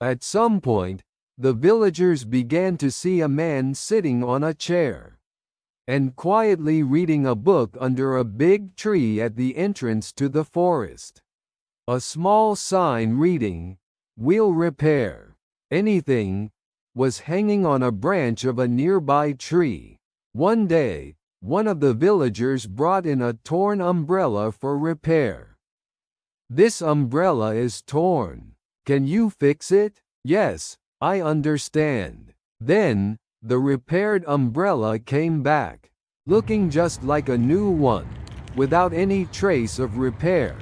At some point, the villagers began to see a man sitting on a chair and quietly reading a book under a big tree at the entrance to the forest. A small sign reading, "We'll repair anything," was hanging on a branch of a nearby tree. One day, one of the villagers brought in a torn umbrella for repair. "This umbrella is torn. Can you fix it?" "Yes, I understand." Then, the repaired umbrella came back, looking just like a new one, without any trace of repair.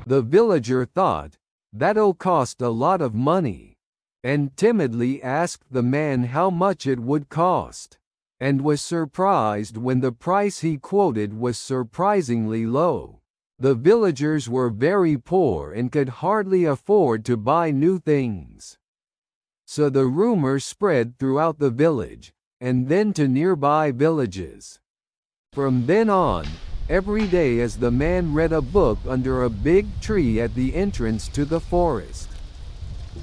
The villager thought, "That'll cost a lot of money," and timidly asked the man how much it would cost, and was surprised when the price he quoted was surprisingly low. The villagers were very poor and could hardly afford to buy new things. So the rumor spread throughout the village, and then to nearby villages. From then on, every day as the man read a book under a big tree at the entrance to the forest,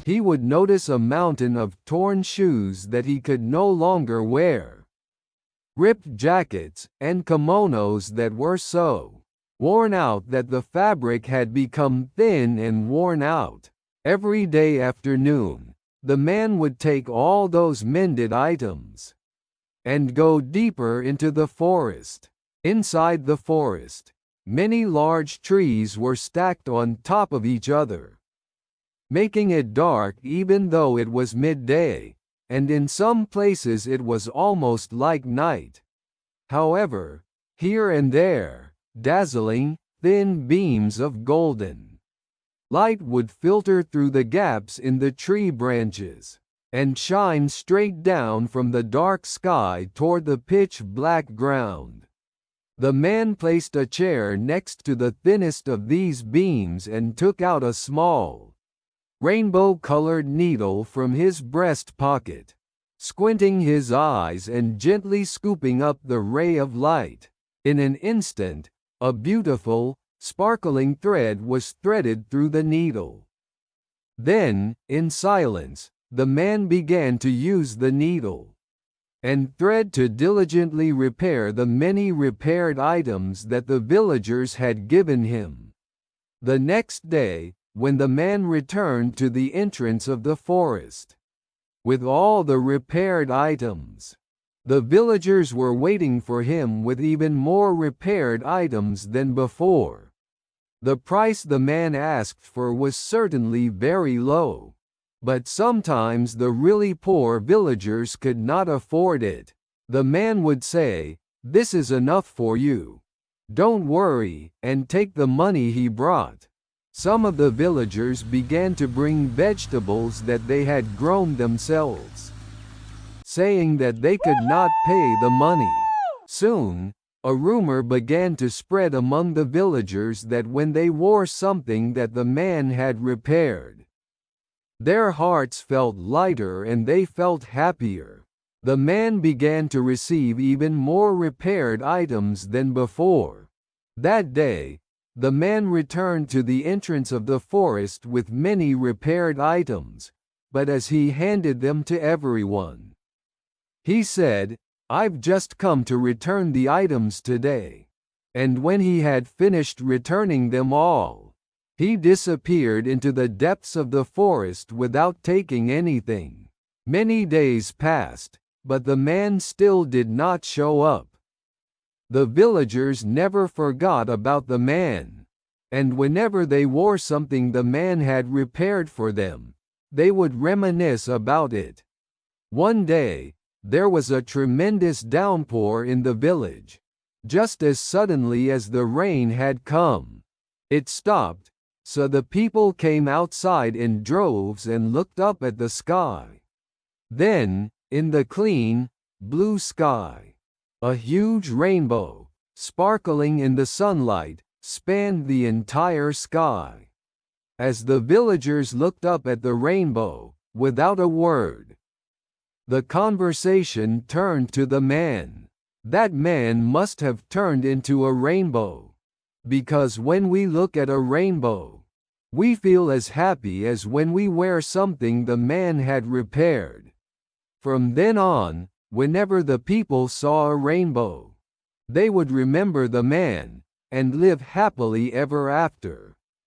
he would notice a mountain of torn shoes that he could no longer wear, ripped jackets, and kimonos that were so worn out that the fabric had become thin and worn out. Every day afternoon, the man would take all those mended items and go deeper into the forest. Inside the forest, many large trees were stacked on top of each other, making it dark even though it was midday, and in some places it was almost like night. However, here and there, dazzling, thin beams of golden light would filter through the gaps in the tree branches and shine straight down from the dark sky toward the pitch-black ground. The man placed a chair next to the thinnest of these beams and took out a small, rainbow-colored needle from his breast pocket, squinting his eyes and gently scooping up the ray of light. In an instant, a beautiful, sparkling thread was threaded through the needle. Then, in silence, the man began to use the needle and thread to diligently repair the many repaired items that the villagers had given him. The next day, when the man returned to the entrance of the forest with all the repaired items, the villagers were waiting for him with even more repaired items than before. The price the man asked for was certainly very low, but sometimes the really poor villagers could not afford it. The man would say, "This is enough for you. Don't worry," and take the money he brought. Some of the villagers began to bring vegetables that they had grown themselves, saying that they could not pay the money. Soon, a rumor began to spread among the villagers that when they wore something that the man had repaired, their hearts felt lighter and they felt happier. The man began to receive even more repaired items than before. That day, the man returned to the entrance of the forest with many repaired items, but as he handed them to everyone, he said, "I've just come to return the items today." And when he had finished returning them all, he disappeared into the depths of the forest without taking anything. Many days passed, but the man still did not show up. The villagers never forgot about the man, and whenever they wore something the man had repaired for them, they would reminisce about it. One day, there was a tremendous downpour in the village. Just as suddenly as the rain had come, it stopped, so the people came outside in droves and looked up at the sky. Then, in the clean, blue sky, a huge rainbow, sparkling in the sunlight, spanned the entire sky. As the villagers looked up at the rainbow, without a word, the conversation turned to the man. That man must have turned into a rainbow. Because when we look at a rainbow, We feel as happy as when we wear something the man had repaired. From then on, whenever the people saw a rainbow, they would remember the man, and live happily ever after.